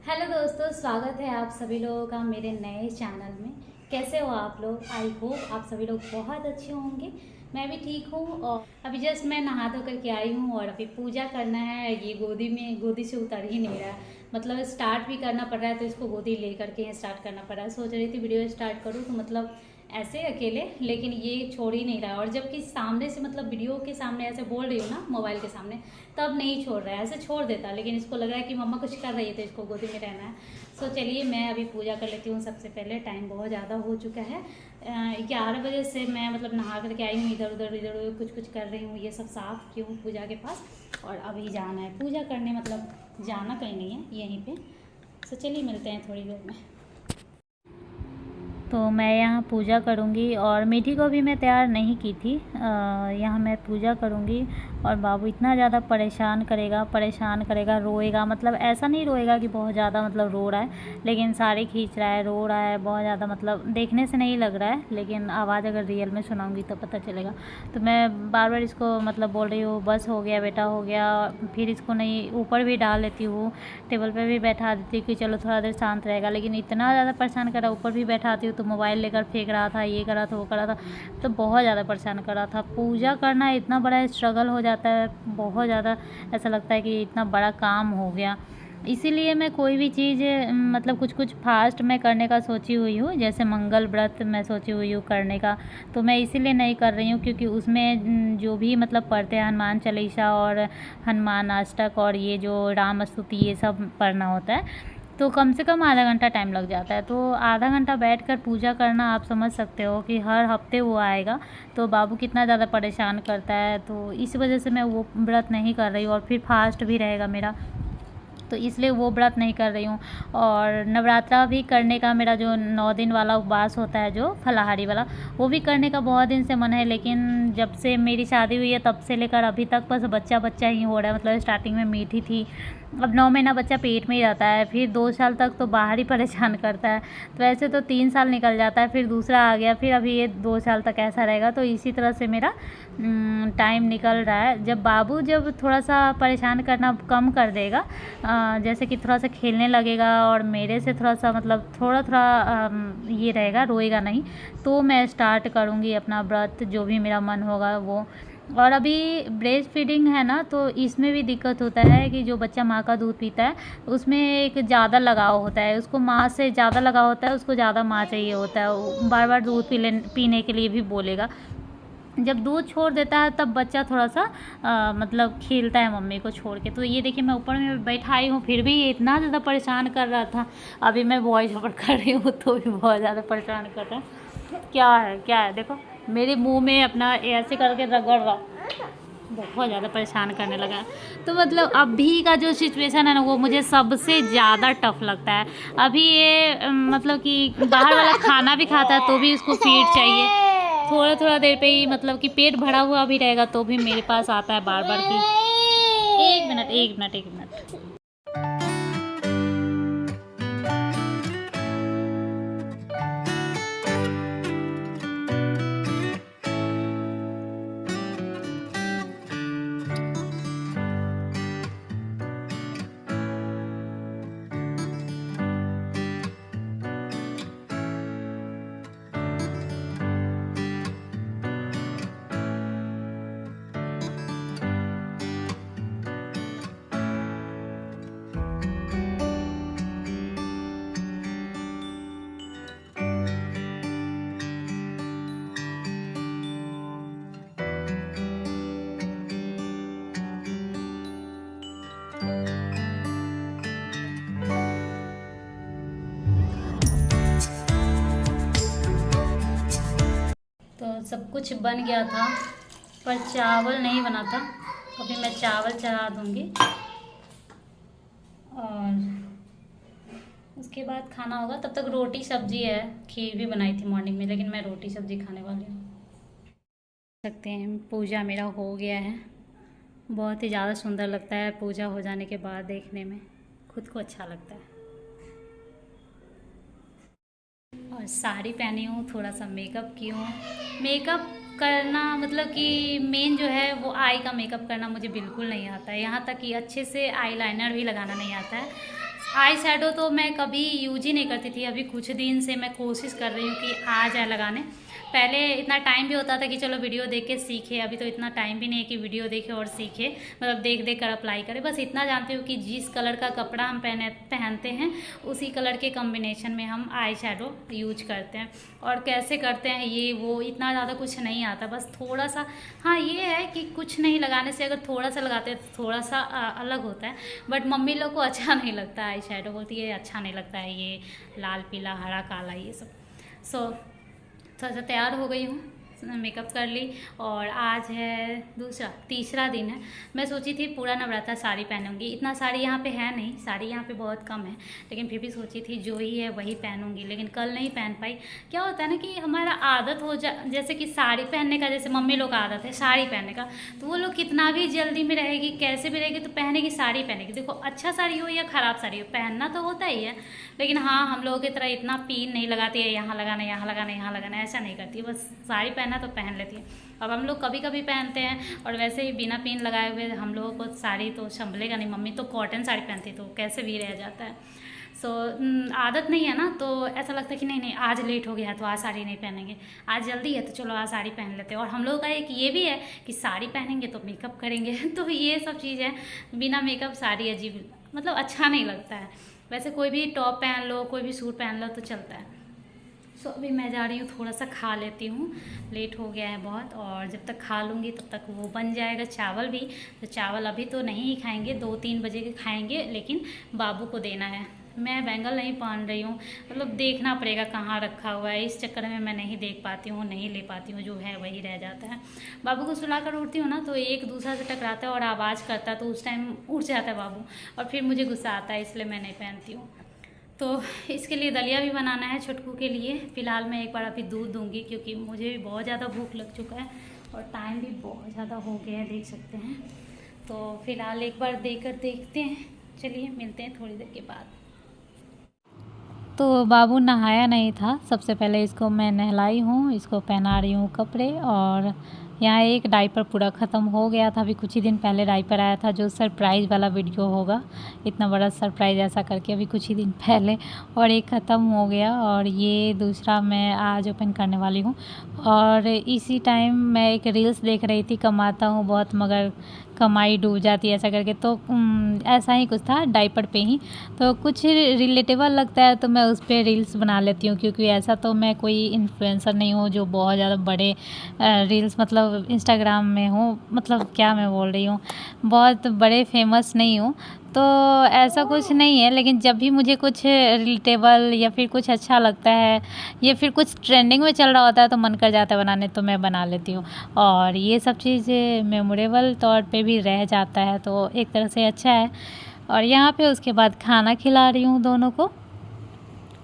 Hello दोस्तों, स्वागत है आप सभी लोगों का मेरे नए चैनल में। कैसे हो आप लोग? आई होप आप सभी लोग बहुत अच्छे होंगे। मैं भी ठीक हूँ। और अभी जस्ट मैं नहा धो करके आई हूँ और अभी पूजा करना है। ये गोदी से उतर ही नहीं रहा है, मतलब स्टार्ट भी करना पड़ रहा है तो इसको गोदी ले करके स्टार्ट करना पड़ रहा है। सोच रही थी वीडियो स्टार्ट करूँ तो मतलब ऐसे अकेले, लेकिन ये छोड़ ही नहीं रहा है। और जबकि सामने से मतलब वीडियो के सामने ऐसे बोल रही हूँ ना, मोबाइल के सामने, तब नहीं छोड़ रहा है। ऐसे छोड़ देता, लेकिन इसको लग रहा है कि मम्मा कुछ कर रही है तो इसको गोदी में रहना है। सो चलिए मैं अभी पूजा कर लेती हूँ। सबसे पहले टाइम बहुत ज़्यादा हो चुका है, 11 बजे से मैं मतलब नहा करके आई हूँ। इधर उधर कुछ कर रही हूँ, ये सब साफ़ की हूँ पूजा के पास। और अभी जाना है पूजा करने, मतलब जाना कहीं नहीं है, यहीं पे। सो चलिए मिलते हैं थोड़ी देर में। तो मैं यहाँ पूजा करूँगी और मीठी को भी मैं तैयार नहीं की थी। यहाँ मैं पूजा करूँगी और बाबू इतना ज़्यादा परेशान करेगा, रोएगा। मतलब ऐसा नहीं रोएगा कि बहुत ज़्यादा मतलब रो रहा है, लेकिन साड़ी खींच रहा है, रो रहा है बहुत ज़्यादा। मतलब देखने से नहीं लग रहा है, लेकिन आवाज़ अगर रियल में सुनाऊँगी तो पता चलेगा। तो मैं बार बार इसको मतलब बोल रही हूँ, बस हो गया बेटा, हो गया। फिर इसको नहीं, ऊपर भी डाल लेती हूँ, टेबल पर भी बैठा देती हूँ कि चलो थोड़ा देर शांत रहेगा। लेकिन इतना ज़्यादा परेशान कर रहा, ऊपर भी बैठाती हूँ तो मोबाइल लेकर फेंक रहा था, ये कर रहा था, वो कर रहा था। तो बहुत ज़्यादा परेशान कर रहा था। पूजा करना इतना बड़ा स्ट्रगल हो जाता है, बहुत ज़्यादा ऐसा लगता है कि इतना बड़ा काम हो गया। इसीलिए मैं कोई भी चीज़ मतलब कुछ फास्ट मैं करने का सोची हुई हूँ। जैसे मंगल व्रत मैं सोची हुई हूँ करने का, तो मैं इसीलिए नहीं कर रही हूँ क्योंकि उसमें जो भी मतलब पढ़ते हैं, हनुमान चालीसा और हनुमान अष्टक और ये जो राम स्तुति, ये सब पढ़ना होता है। तो कम से कम आधा घंटा टाइम लग जाता है। तो आधा घंटा बैठकर पूजा करना, आप समझ सकते हो कि हर हफ्ते वो आएगा तो बाबू कितना ज़्यादा परेशान करता है। तो इस वजह से मैं वो व्रत नहीं कर रही हूँ। और फिर फास्ट भी रहेगा मेरा, तो इसलिए वो व्रत नहीं कर रही हूँ। और नवरात्रा भी करने का, मेरा जो 9 दिन वाला उपवास होता है, जो फलाहारी वाला, वो भी करने का बहुत दिन से मन है। लेकिन जब से मेरी शादी हुई है तब से लेकर अभी तक बस बच्चा ही हो रहा है। मतलब स्टार्टिंग में मीठी थी, अब 9 महीना बच्चा पेट में ही रहता है, फिर 2 साल तक तो बाहर ही परेशान करता है। तो ऐसे तो 3 साल निकल जाता है, फिर दूसरा आ गया, फिर अभी ये 2 साल तक ऐसा रहेगा। तो इसी तरह से मेरा टाइम निकल रहा है। जब थोड़ा सा परेशान करना कम कर देगा, जैसे कि थोड़ा सा खेलने लगेगा और मेरे से थोड़ा सा मतलब थोड़ा ये रहेगा, रोएगा नहीं, तो मैं स्टार्ट करूँगी अपना व्रत, जो भी मेरा मन होगा वो। और अभी ब्रेस्ट फीडिंग है ना, तो इसमें भी दिक्कत होता है कि जो बच्चा माँ का दूध पीता है उसमें एक ज़्यादा लगाव होता है, उसको माँ से ज़्यादा लगाव होता है, उसको ज़्यादा माँ चाहिए होता है, वो बार बार दूध पीने के लिए भी बोलेगा। जब दूध छोड़ देता है तब बच्चा थोड़ा सा मतलब खेलता है मम्मी को छोड़ के। तो ये देखिए मैं ऊपर में बैठाई हूँ, फिर भी ये इतना ज़्यादा परेशान कर रहा था। अभी मैं वॉइस ओवर कर रही हूँ तो भी बहुत ज़्यादा परेशान कर रहा है। क्या है देखो, मेरे मुंह में अपना ऐसे करके रगड़ रहा, बहुत ज़्यादा परेशान करने लगा है। तो मतलब अभी का जो सिचुएशन है ना, वो मुझे सबसे ज़्यादा टफ लगता है। अभी ये मतलब कि बाहर वाला खाना भी खाता है तो भी इसको फीड चाहिए। थोड़ा देर पे ही मतलब कि पेट भरा हुआ भी रहेगा तो भी मेरे पास आता है बार बार कि एक मिनट। तो सब कुछ बन गया था, पर चावल नहीं बना था। अभी मैं चावल चढ़ा दूँगी और उसके बाद खाना होगा। तब तक रोटी सब्जी है, खीर भी बनाई थी मॉर्निंग में, लेकिन मैं रोटी सब्जी खाने वाली हूँ। सकते हैं पूजा मेरा हो गया है। बहुत ही ज़्यादा सुंदर लगता है पूजा हो जाने के बाद, देखने में खुद को अच्छा लगता है। और साड़ी पहनी हूँ, थोड़ा सा मेकअप की हूँ। मेकअप करना मतलब कि मेन जो है वो आई का मेकअप करना मुझे बिल्कुल नहीं आता है। यहाँ तक कि अच्छे से आई लाइनर भी लगाना नहीं आता है। आई शैडो तो मैं कभी यूज ही नहीं करती थी, अभी कुछ दिन से मैं कोशिश कर रही हूँ कि आ जाए लगाने। पहले इतना टाइम भी होता था कि चलो वीडियो देख के सीखे, अभी तो इतना टाइम भी नहीं है कि वीडियो देखे और सीखे, मतलब देख देख कर अप्लाई करें। बस इतना जानती हूँ कि जिस कलर का कपड़ा हम पहनते हैं उसी कलर के कॉम्बिनेशन में हम आई शैडो यूज करते हैं। और कैसे करते हैं ये वो इतना ज़्यादा कुछ नहीं आता, बस थोड़ा सा। हाँ ये है कि कुछ नहीं लगाने से अगर थोड़ा सा लगाते हैं तो थोड़ा सा अलग होता है। बट मम्मी लोग को अच्छा नहीं लगता आई शैडो, बोलती है अच्छा नहीं लगता है ये लाल पीला हरा काला ये सब। सो थोड़ा सा तैयार हो गई हूँ, मेकअप कर ली और आज है तीसरा दिन है। मैं सोची थी पूरा नवरात्रा साड़ी पहनूंगी, इतना साड़ी यहाँ पे है नहीं, साड़ी यहाँ पे बहुत कम है, लेकिन फिर भी सोची थी जो ही है वही पहनूंगी, लेकिन कल नहीं पहन पाई। क्या होता है ना कि हमारा आदत हो जैसे कि साड़ी पहनने का, जैसे मम्मी लोग का आदत है साड़ी पहनने का, तो वो लोग कितना भी जल्दी में रहेगी कैसे भी रहेगी तो पहनेगी, साड़ी पहनेगी। देखो अच्छा साड़ी हो या ख़राब साड़ी हो पहनना तो होता ही है, लेकिन हाँ हम लोगों की तरह इतना पीन नहीं लगाती है, यहाँ लगाना यहाँ लगाना यहाँ लगाना, ऐसा नहीं करती है, बस साड़ी पहनना तो पहन लेती है। अब हम लोग कभी कभी पहनते हैं, और वैसे ही बिना पिन लगाए हुए हम लोगों को साड़ी तो संभलेगा नहीं। मम्मी तो कॉटन साड़ी पहनती तो कैसे भी रह जाता है। सो आदत नहीं है ना, तो ऐसा लगता है कि नहीं नहीं आज लेट हो गया है तो आज साड़ी नहीं पहनेंगे, आज जल्दी है तो चलो आज साड़ी पहन लेते हैं। और हम लोग का एक ये भी है कि साड़ी पहनेंगे तो मेकअप करेंगे तो ये सब चीज़ है, बिना मेकअप साड़ी अजीब मतलब अच्छा नहीं लगता है। वैसे कोई भी टॉप पहन लो कोई भी सूट पहन लो तो चलता है। सो अभी मैं जा रही हूँ थोड़ा सा खा लेती हूँ, लेट हो गया है बहुत, और जब तक खा लूँगी तब तक वो बन जाएगा चावल भी। तो चावल अभी तो नहीं ही खाएंगे, 2-3 बजे के खाएंगे, लेकिन बाबू को देना है। मैं बैंगल नहीं पहन रही हूँ, मतलब देखना पड़ेगा कहाँ रखा हुआ है, इस चक्कर में मैं नहीं देख पाती हूँ, नहीं ले पाती हूँ, जो है वही रह जाता है। बाबू को सुला कर उठती हूँ ना तो एक दूसरा से टकराता है और आवाज़ करता है, तो उस टाइम उठ जाता है बाबू और फिर मुझे गुस्सा आता है, इसलिए मैं नहीं पहनती हूँ। तो इसके लिए दलिया भी बनाना है छोटकू के लिए। फ़िलहाल मैं एक बार अभी दूध दूंगी क्योंकि मुझे भी बहुत ज़्यादा भूख लग चुका है और टाइम भी बहुत ज़्यादा हो गया है, देख सकते हैं। तो फ़िलहाल एक बार देकर देखते हैं, चलिए मिलते हैं थोड़ी देर के बाद। तो बाबू नहाया नहीं था, सबसे पहले इसको मैं नहलाई हूँ, इसको पहना रही हूँ कपड़े। और यहाँ एक डायपर पूरा ख़त्म हो गया था, अभी कुछ ही दिन पहले डायपर आया था, जो सरप्राइज़ वाला वीडियो होगा, इतना बड़ा सरप्राइज़ ऐसा करके अभी कुछ ही दिन पहले, और एक ख़त्म हो गया और ये दूसरा मैं आज ओपन करने वाली हूँ। और इसी टाइम मैं एक रील्स देख रही थी, कमाता हूँ बहुत मगर कमाई डूब जाती है ऐसा करके, तो ऐसा ही कुछ था डायपर पे ही, तो कुछ रिलेटेबल लगता है तो मैं उस पर रील्स बना लेती हूँ। क्योंकि ऐसा तो मैं कोई इन्फ्लुएंसर नहीं हूँ जो बहुत ज़्यादा बड़े रील्स मतलब इंस्टाग्राम में हूँ, मतलब क्या मैं बोल रही हूँ, बहुत बड़े फेमस नहीं हूँ, तो ऐसा कुछ नहीं है। लेकिन जब भी मुझे कुछ रिलेटेबल या फिर कुछ अच्छा लगता है या फिर कुछ ट्रेंडिंग में चल रहा होता है तो मन कर जाता है बनाने, तो मैं बना लेती हूँ। और ये सब चीज़ें मेमोरेबल तौर पे भी रह जाता है, तो एक तरह से अच्छा है। और यहाँ पे उसके बाद खाना खिला रही हूँ दोनों को,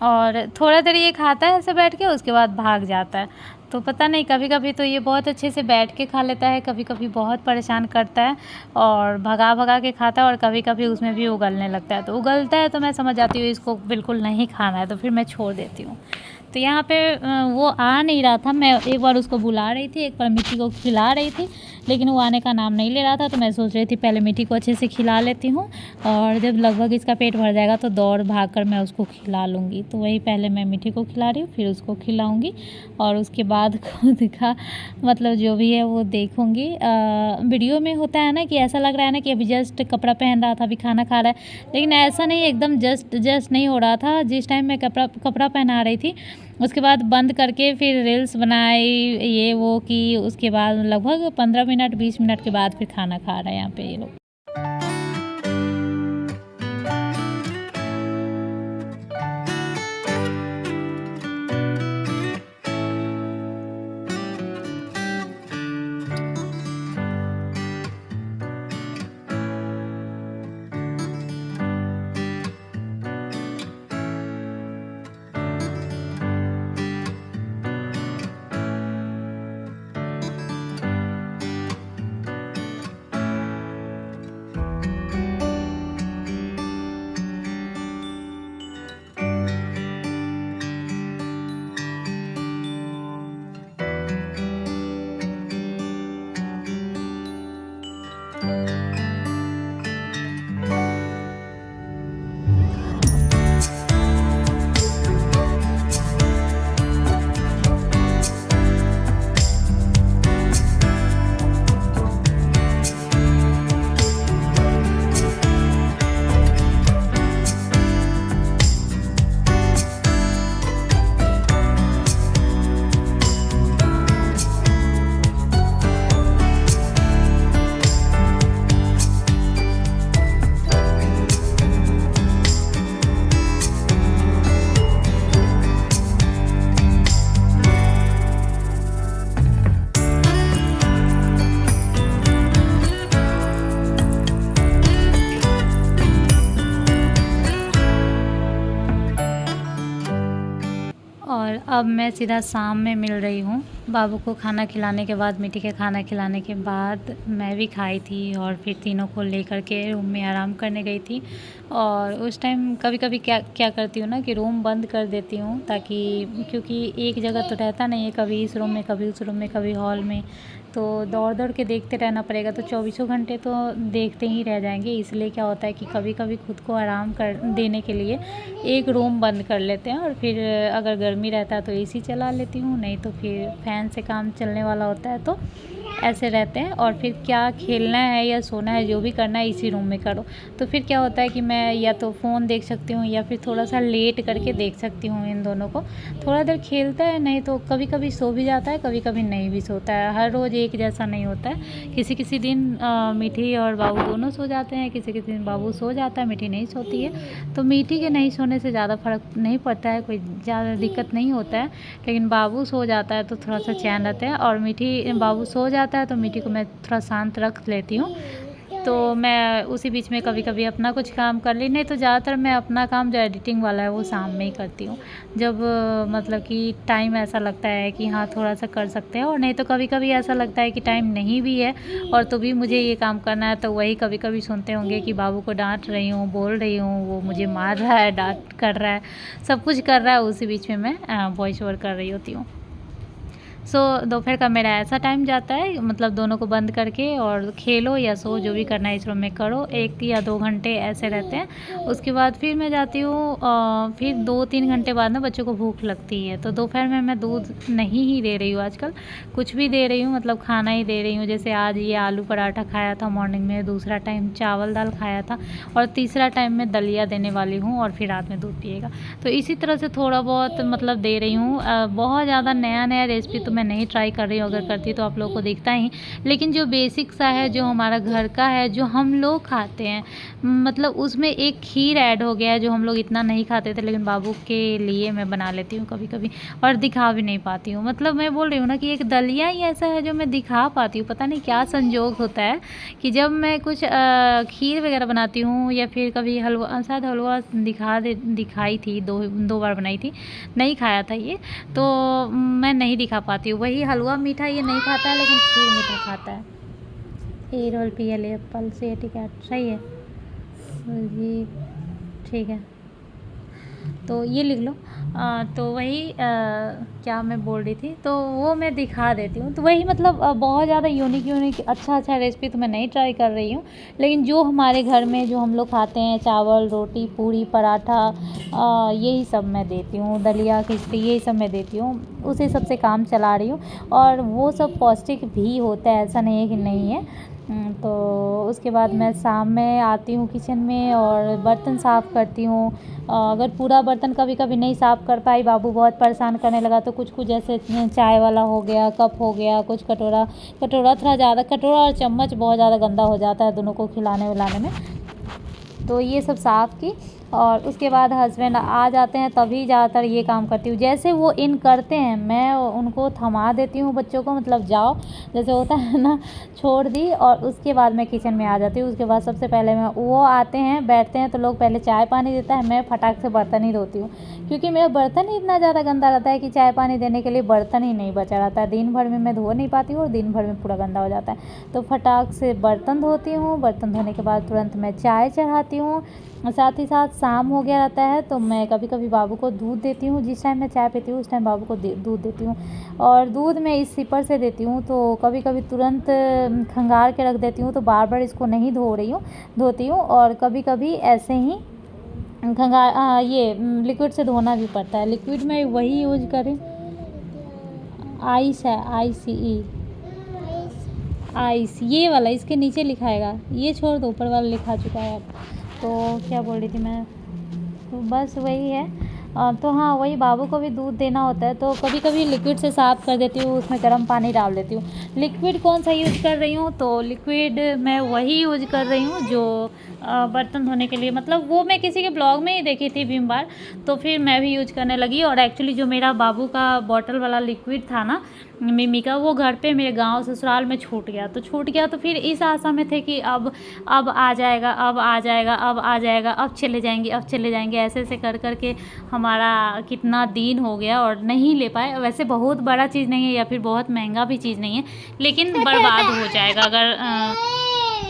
और थोड़ा देर ये खाता है ऐसे बैठ के, उसके बाद भाग जाता है। तो पता नहीं, कभी कभी तो ये बहुत अच्छे से बैठ के खा लेता है, कभी कभी बहुत परेशान करता है और भगा भगा के खाता है, और कभी कभी उसमें भी उगलने लगता है। तो उगलता है तो मैं समझ जाती हूँ इसको बिल्कुल नहीं खाना है, तो फिर मैं छोड़ देती हूँ। तो यहाँ पे वो आ नहीं रहा था, मैं एक बार उसको बुला रही थी, एक बार मिट्टी को खिला रही थी, लेकिन वो आने का नाम नहीं ले रहा था। तो मैं सोच रही थी पहले मिट्टी को अच्छे से खिला लेती हूँ, और जब लगभग इसका पेट भर जाएगा तो दौड़ भाग कर मैं उसको खिला लूँगी। तो वही पहले मैं मिट्टी को खिला रही हूँ, फिर उसको खिलाऊँगी, और उसके बाद खुद का मतलब जो भी है वो देखूँगी। वीडियो में होता है ना कि ऐसा लग रहा है ना कि अभी जस्ट कपड़ा पहन रहा था, अभी खाना खा रहा है, लेकिन ऐसा नहीं, एकदम जस्ट नहीं हो रहा था। जिस टाइम मैं कपड़ा पहना रही थी उसके बाद बंद करके फिर रील्स बनाई ये वो की, उसके बाद लगभग 15 मिनट 20 मिनट के बाद फिर खाना खा रहे हैं यहाँ पे ये लोग। और अब मैं सीधा शाम में मिल रही हूँ। बाबू को खाना खिलाने के बाद, मीठी के खाना खिलाने के बाद मैं भी खाई थी और फिर तीनों को लेकर के रूम में आराम करने गई थी। और उस टाइम कभी कभी क्या क्या करती हूँ ना कि रूम बंद कर देती हूँ, ताकि क्योंकि एक जगह तो रहता नहीं है, कभी इस रूम में, कभी उस रूम में, कभी हॉल में, तो दौड़ दौड़ के देखते रहना पड़ेगा, तो चौबीसों घंटे तो देखते ही रह जाएंगे। इसलिए क्या होता है कि कभी कभी खुद को आराम कर देने के लिए एक रूम बंद कर लेते हैं, और फिर अगर गर्मी रहता है तो एसी चला लेती हूँ, नहीं तो फिर फ़ैन से काम चलने वाला होता है, तो ऐसे रहते हैं। और फिर क्या खेलना है या सोना है, जो भी करना है इसी रूम में करो। तो फिर क्या होता है कि मैं या तो फ़ोन देख सकती हूँ या फिर थोड़ा सा लेट करके देख सकती हूँ इन दोनों को। थोड़ा देर खेलता है, नहीं तो कभी कभी सो भी जाता है, कभी कभी नहीं भी सोता है। हर रोज़ एक जैसा नहीं होता है। किसी किसी दिन मीठी और बाबू दोनों सो जाते हैं, किसी किसी दिन बाबू सो जाता है, मीठी नहीं सोती है। तो मीठी के नहीं सोने से ज़्यादा फ़र्क नहीं पड़ता है, कोई ज़्यादा दिक्कत नहीं होता है। लेकिन बाबू सो जाता है तो थोड़ा सा चैन रहता है, और मीठी बाबू सो जाता है तो मीठी को मैं थोड़ा शांत रख लेती हूँ। तो मैं उसी बीच में कभी कभी अपना कुछ काम कर ली, नहीं तो ज़्यादातर मैं अपना काम जो एडिटिंग वाला है वो शाम में ही करती हूँ, जब मतलब कि टाइम ऐसा लगता है कि हाँ थोड़ा सा कर सकते हैं। और नहीं तो कभी कभी ऐसा लगता है कि टाइम नहीं भी है और तो भी मुझे ये काम करना है, तो वही कभी कभी सुनते होंगे कि बाबू को डांट रही हूँ, बोल रही हूँ, वो मुझे मार रहा है, डांट कर रहा है, सब कुछ कर रहा है, उसी बीच में मैं वॉइस ओवर कर रही होती हूँ। दोपहर का मेरा ऐसा टाइम जाता है, मतलब दोनों को बंद करके और खेलो या सो, जो भी करना है इस रूम में करो, 1 या 2 घंटे ऐसे रहते हैं। उसके बाद फिर मैं जाती हूँ, फिर 2-3 घंटे बाद ना बच्चों को भूख लगती है, तो दोपहर में मैं दूध नहीं ही दे रही हूँ आजकल, कुछ भी दे रही हूँ, मतलब खाना ही दे रही हूँ। जैसे आज ये आलू पराठा खाया था मॉर्निंग में, दूसरा टाइम चावल दाल खाया था, और तीसरा टाइम में दलिया देने वाली हूँ, और फिर रात में दूध पिएगा। तो इसी तरह से थोड़ा बहुत मतलब दे रही हूँ। बहुत ज़्यादा नया नया रेसिपी तो मैं नहीं ट्राई कर रही हूँ, अगर करती तो आप लोगों को दिखता ही। लेकिन जो बेसिक सा है, जो हमारा घर का है, जो हम लोग खाते हैं, मतलब उसमें एक खीर ऐड हो गया है, जो हम लोग इतना नहीं खाते थे, लेकिन बाबू के लिए मैं बना लेती हूँ कभी कभी, और दिखा भी नहीं पाती हूँ। मतलब मैं बोल रही हूँ ना कि एक दलिया ही ऐसा है जो मैं दिखा पाती हूँ, पता नहीं क्या संजोग होता है कि जब मैं कुछ खीर वगैरह बनाती हूँ, या फिर कभी हलवा, शायद हलवा दिखाई थी, दो बार बनाई थी, नहीं खाया था ये, तो मैं नहीं दिखा पाती हूँ। वही हलवा मीठा ये नहीं खाता है, लेकिन खीर मीठा खाता है। ए रोल पी एल एप्पल से टिकट सही है जी, ठीक है, तो ये लिख लो। तो वही क्या मैं बोल रही थी, तो वो मैं दिखा देती हूँ। तो वही मतलब बहुत ज़्यादा यूनिक अच्छा रेसिपी तो मैं नहीं ट्राई कर रही हूँ, लेकिन जो हमारे घर में जो हम लोग खाते हैं, चावल, रोटी, पूरी, पराठा, यही सब मैं देती हूँ, दलिया, खिचड़ी, यही सब मैं देती हूँ, उसी सब से काम चला रही हूँ। और वो सब पौष्टिक भी होता है, ऐसा नहीं है कि नहीं है। तो उसके बाद मैं शाम में आती हूँ किचन में और बर्तन साफ़ करती हूँ। अगर पूरा बर्तन कभी कभी नहीं साफ़ कर पाई, बाबू बहुत परेशान करने लगा, तो कुछ कुछ जैसे चाय वाला हो गया, कप हो गया, कुछ कटोरा थोड़ा ज़्यादा, कटोरा और चम्मच बहुत ज़्यादा गंदा हो जाता है दोनों को खिलाने विलाने में, तो ये सब साफ़ की। और उसके बाद हस्बैंड आ जाते हैं, तभी ज़्यादातर ये काम करती हूँ। जैसे वो इन करते हैं, मैं उनको थमा देती हूँ बच्चों को, मतलब जाओ जैसे होता है ना, छोड़ दी, और उसके बाद मैं किचन में आ जाती हूँ। उसके बाद सबसे पहले मैं, वो आते हैं, बैठते हैं, तो लोग पहले चाय पानी देता है, मैं फटाक से बर्तन ही धोती हूँ, क्योंकि मेरा बर्तन ही इतना ज़्यादा गंदा रहता है कि चाय पानी देने के लिए बर्तन ही नहीं बचा रहता है। दिन भर में मैं धो नहीं पाती हूँ, और दिन भर में पूरा गंदा हो जाता है, तो फटाक से बर्तन धोती हूँ। बर्तन धोने के बाद तुरंत मैं चाय चढ़ाती हूँ। साथ ही साथ शाम हो गया रहता है, तो मैं कभी कभी बाबू को दूध देती हूँ। जिस टाइम मैं चाय पीती हूँ उस टाइम बाबू को दूध देती हूँ, और दूध मैं इस सिपर से देती हूँ, तो कभी कभी तुरंत खंगाल के रख देती हूँ, तो बार बार इसको नहीं धोती हूँ। और कभी कभी ऐसे ही ये लिक्विड से धोना भी पड़ता है। लिक्विड में वही यूज करें, आइस है, आइस, ये वाला इसके नीचे लिखाएगा, ये छोड़ दो, ऊपर वाला लिखा चुका है। तो क्या बोल रही थी मैं, तो बस वही है। तो हाँ, वही बाबू को भी दूध देना होता है, तो कभी कभी लिक्विड से साफ़ कर देती हूँ, उसमें गर्म पानी डाल देती हूँ। लिक्विड कौन सा यूज़ कर रही हूँ, तो लिक्विड मैं वही यूज़ कर रही हूँ जो बर्तन धोने के लिए, मतलब वो मैं किसी के ब्लॉग में ही देखी थी विम बार, तो फिर मैं भी यूज करने लगी। और एक्चुअली जो मेरा बाबू का बॉटल वाला लिक्विड था ना मिमी का, वो घर पे मेरे गांव ससुराल में छूट गया, तो फिर इस आशा में थे कि अब आ जाएगा, अब आ जाएगा, अब आ जाएगा, अब चले जाएंगे, ऐसे ऐसे कर कर के हमारा कितना दिन हो गया और नहीं ले पाए। वैसे बहुत बड़ा चीज़ नहीं है या फिर बहुत महंगा भी चीज़ नहीं है, लेकिन बर्बाद हो जाएगा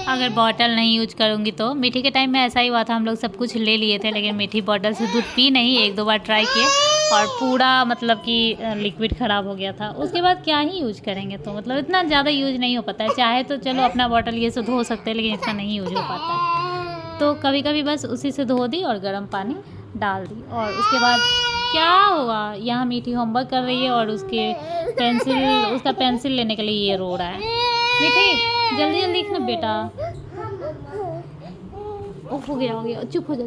अगर बॉटल नहीं यूज करूँगी तो। मीठी के टाइम में ऐसा ही हुआ था, हम लोग सब कुछ ले लिए थे लेकिन मीठी बॉटल से दूध पी नहीं, 1-2 बार ट्राई किए और पूरा मतलब कि लिक्विड ख़राब हो गया था। उसके बाद क्या ही यूज करेंगे, तो मतलब इतना ज़्यादा यूज नहीं हो पाता है। चाहे तो चलो अपना बॉटल ये से धो सकते हैं, लेकिन इसका नहीं यूज हो पाता है। तो कभी कभी बस उसी से धो दी और गर्म पानी डाल दी। और उसके बाद क्या हुआ, यहाँ मीठी होमवर्क कर रही है और उसका पेंसिल लेने के लिए ये रो रहा है। मीठी जल्दी जल्दी लिखना बेटा। हो गया, चुप हो जा।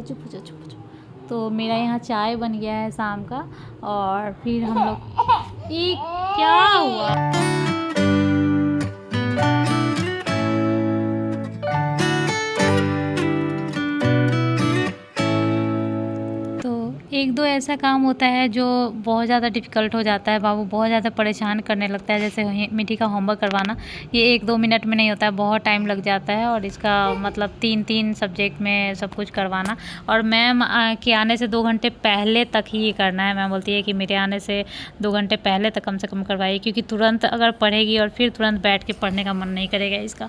तो मेरा यहाँ चाय बन गया है शाम का, और फिर हम लोग ये क्या हुआ। एक दो ऐसा काम होता है जो बहुत ज़्यादा डिफ़िकल्ट हो जाता है, बाबू बहुत ज़्यादा परेशान करने लगता है। जैसे मीठी का होमवर्क करवाना, ये 1-2 मिनट में नहीं होता है, बहुत टाइम लग जाता है। और इसका मतलब 3-3 सब्जेक्ट में सब कुछ करवाना, और मैम के आने से 2 घंटे पहले तक ही ये करना है। मैम बोलती है कि मेरे आने से 2 घंटे पहले तक कम से कम करवाइए, क्योंकि तुरंत अगर पढ़ेगी और फिर तुरंत बैठ के पढ़ने का मन नहीं करेगा इसका।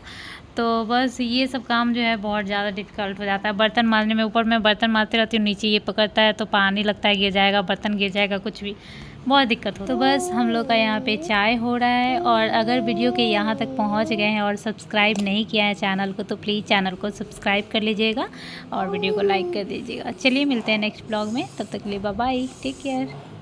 तो बस ये सब काम जो है बहुत ज़्यादा डिफ़िकल्ट हो जाता है। बर्तन मारने में, ऊपर मैं बर्तन मारती रहती हूँ, नीचे ये पकड़ता है तो पानी लगता है गिर जाएगा, बर्तन गिर जाएगा, कुछ भी बहुत दिक्कत हो। तो बस हम लोग का यहाँ पे चाय हो रहा है। और अगर वीडियो के यहाँ तक पहुँच गए हैं और सब्सक्राइब नहीं किया है चैनल को, तो प्लीज़ चैनल को सब्सक्राइब कर लीजिएगा और वीडियो को लाइक कर दीजिएगा। चलिए मिलते हैं नेक्स्ट ब्लॉग में, तब तक के लिए बाय बाय, टेक केयर।